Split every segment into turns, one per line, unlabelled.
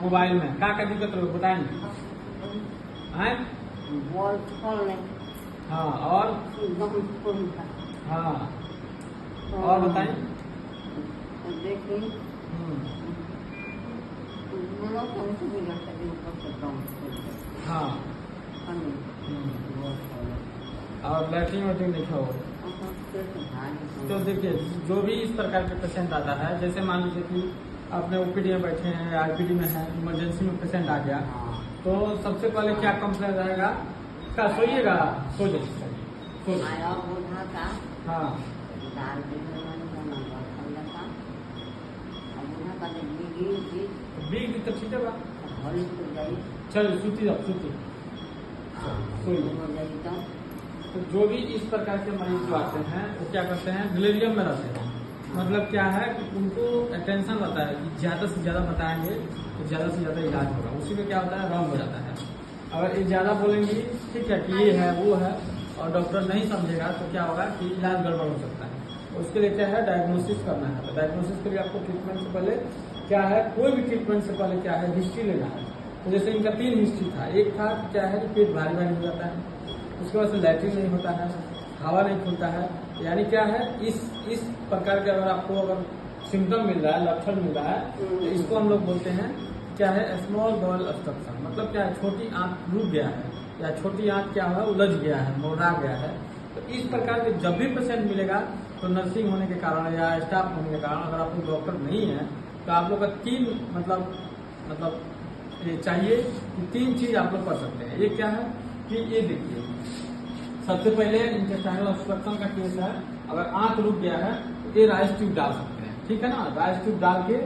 Mobile में क्या दिक्कत रहो बताएंगे? हाँ और हाँ और बताएं। हाँ और लैट्रिन वैट्रिन लिखा हो। तो देखिए जो भी इस प्रकार के पेशेंट आता है, जैसे मान लीजिए कि अपने ओपीडी में बैठे हैं, आरपीडी में है, इमरजेंसी में पेशेंट आ गया, तो सबसे पहले क्या कंप्लेन रहेगा? क्या सोइएगा? सो जाइए। हाँ बीग तो ठीक है बा, चल सूती जाओ सूती। तो जो भी इस प्रकार के मरीज जो आते हैं वो क्या करते हैं? डिलीरियम में रहते हैं। मतलब क्या है कि उनको टेंशन रहता है कि ज्यादा से ज्यादा बताएंगे तो ज्यादा से ज्यादा इलाज होगा, उसी में क्या होता है? रॉन्ग हो जाता है। अगर ये ज्यादा बोलेंगी ठीक है कि ये है वो है और डॉक्टर नहीं समझेगा तो क्या होगा कि इलाज गड़बड़ हो सकता है। उसके लिए क्या है? डायग्नोसिस करना है। तो डायग्नोसिस के लिए आपको ट्रीटमेंट से पहले क्या है? कोई भी ट्रीटमेंट से पहले क्या है? हिस्ट्री लेना है। तो जैसे इनका 3 हिस्ट्री था। एक था क्या है कि पेट भारी भारी हो जाता है, उसके बाद से लैट्रिन नहीं होता है, हवा नहीं खुलता है, यानी क्या है इस प्रकार के अगर आपको अगर सिम्टम मिल रहा है, लक्षण मिल रहा है, तो इसको हम लोग बोलते हैं क्या है? Small ball obstruction. मतलब क्या है? छोटी आंत रुक गया है या छोटी आंत क्या है? उलझ गया है, मोड़ा गया है। तो इस प्रकार के जब भी पेशेंट मिलेगा तो नर्सिंग होने के कारण या स्टाफ होने के कारण, अगर आप लोग डॉक्टर नहीं है तो आप लोग का 3 मतलब ये चाहिए कि 3 चीज आप लोग कर सकते हैं। ये क्या है कि ये देखिए, सबसे पहले इंटेस्टाइनल ऑब्स्ट्रक्शन का केस है, अगर आंत रुक गया है तो ये राइस ट्यूब डाल सकते हैं, ठीक है ना? राइस ट्यूब डाल के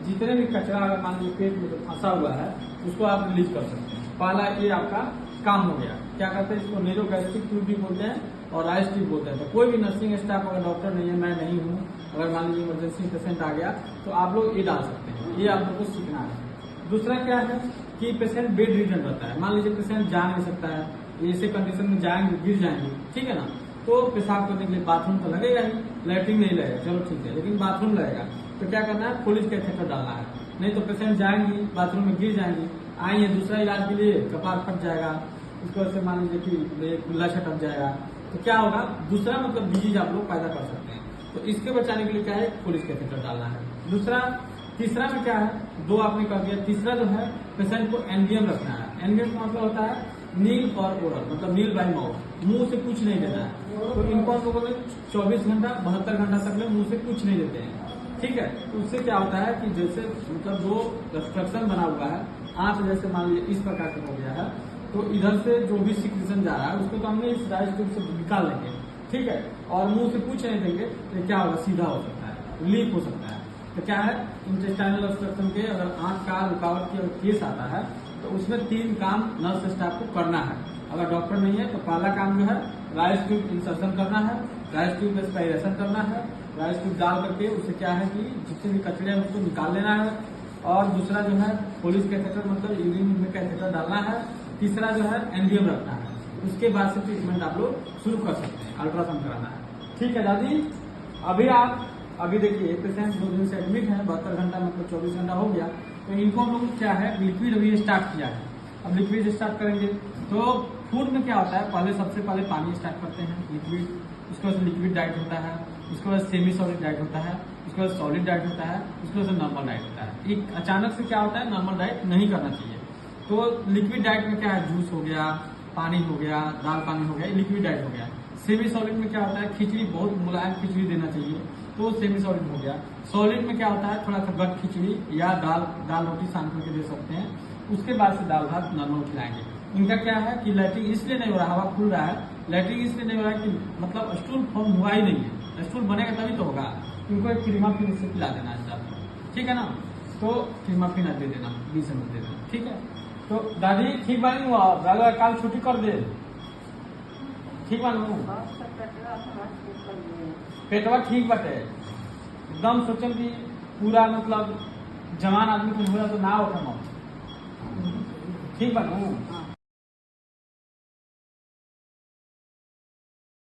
जितने भी कचरा अगर मान लीजिए पेट में फंसा हुआ है उसको आप रिलीज कर सकते हैं। पहला ये आपका काम हो गया। क्या कहते हैं इसको? नेरो गैस्ट्रिक ट्यूब भी बोलते हैं और राइस ट्यूब बोलते हैं। तो कोई भी नर्सिंग स्टाफ अगर डॉक्टर नहीं है, मैं नहीं हूँ, अगर मान लीजिए इमरजेंसी पेशेंट आ गया तो आप लोग ये डाल सकते हैं। ये आप लोग को सीखना है। दूसरा क्या है कि पेशेंट बेड रिडन रहता है। मान लीजिए पेशेंट जा नहीं सकता है, ऐसे कंडीशन में जाएंगे, गिर जाएंगे, ठीक है ना? तो पेशाब करने के लिए बाथरूम तो लगेगा ही, लैट्रिन नहीं लगेगा, चलो ठीक है, लेकिन बाथरूम लगेगा। तो क्या करना है? पुलिस कैथेटर डालना है। नहीं तो पेशेंट जाएंगी, बाथरूम में गिर जाएंगी, आएंगे दूसरा इलाज के लिए, कपार फट जाएगा, उसकी वजह से मान लीजिए कि खुला छटक जाएगा, तो क्या होगा? दूसरा मतलब डिजीज आप लोग पैदा कर सकते हैं। तो इसके बचाने के लिए क्या है? पुलिस कैथेटर डालना है। तीसरा में क्या है? 2 आपने कर दिया। तीसरा जो है पेशेंट को एनडीएम रखना है। एनडीएम का मतलब होता है नील और ओरल, मतलब नील बाई माउथ, मुंह से कुछ नहीं देना है। तो इनको हम लोगों ने 24 घंटा 72 घंटा तक में मुंह से कुछ नहीं देते हैं, ठीक है? तो उससे क्या होता है कि जैसे मतलब जो ऑब्स्ट्रक्शन बना हुआ है, आंत जैसे मान लीजिए इस प्रकार का हो गया है, तो इधर से जो भी सिक्रेशन जा रहा है उसको तो हमने इस राइस ट्यूब से निकाल लेंगे, ठीक है? और मुंह से कुछ नहीं देंगे तो क्या होगा? सीधा हो सकता है, लीक हो सकता है। तो क्या है? इंटेस्टाइनल ऑब्स्ट्रक्शन के अगर आंत का रुकावट की केस आता है तो उसमें 3 काम नर्स स्टाफ को करना है। अगर डॉक्टर नहीं है तो पहला काम जो है राइस ट्यूब इंसर्शन करना है, राइस ट्यूब एस्पायरेशन करना है, राइस ट्यूब डाल करके उससे क्या है कि जितने भी कचरे हैं उसको निकाल लेना है। और दूसरा जो है पुलिस कैथेटर मतलब यूरिन में कैथेटर डालना है। तीसरा जो है एनडीएम रखना है। उसके बाद से ट्रीटमेंट आप लोग शुरू कर सकते हैं, अल्ट्रासाउंड कराना है, ठीक है दादी? अभी देखिए पेशेंट 2 दिन से एडमिट है, 72 घंटा मतलब 24 घंटा हो गया। तो इनको हम लोग क्या है लिक्विड अभी स्टार्ट किया है। अब लिक्विड स्टार्ट करेंगे तो फूड में क्या होता है? सबसे पहले पानी स्टार्ट करते हैं, लिक्विड, उसके बाद लिक्विड डाइट होता है, उसके बाद सेमी सॉलिड डाइट होता है, उसके बाद सॉलिड डाइट होता है, उसके बाद नॉर्मल डाइट होता है। एक अचानक से क्या होता है? नॉर्मल डाइट नहीं करना चाहिए। तो लिक्विड डाइट में क्या है? जूस हो गया, पानी हो गया, दाल पानी हो गया, लिक्विड डाइट हो गया। सेमी सॉलिड में क्या होता है? खिचड़ी, बहुत मुलायम खिचड़ी देना चाहिए, तो सेमी सॉलिड हो गया। सॉलिड में क्या होता है? थोड़ा सा गट खिचड़ी या दाल रोटी सान करके दे सकते हैं। उसके बाद से दाल भात नॉर्मल खिलाएंगे। इनका क्या है कि लैट्रिन इसलिए नहीं हो रहा, हवा खुल रहा है, लैट्रिन इसलिए नहीं हो रहा है कि मतलब स्टूल फॉर्म हुआ ही नहीं है। स्टूल बनेगा तभी तो होगा। इनको एक क्रीमाफिन से पिला देना है, ठीक है ना? तो क्रीमाफिन दे देना, 20 ml दे देना, ठीक है? तो दादी ठीक बानी हुआ, दादा कल छुट्टी कर दे, ठीक बानू? पेटवा ठीक बाटे एकदम, सोचल कि पूरा मतलब जवान आदमी को हुआ तो ना उठा, ठीक बानू?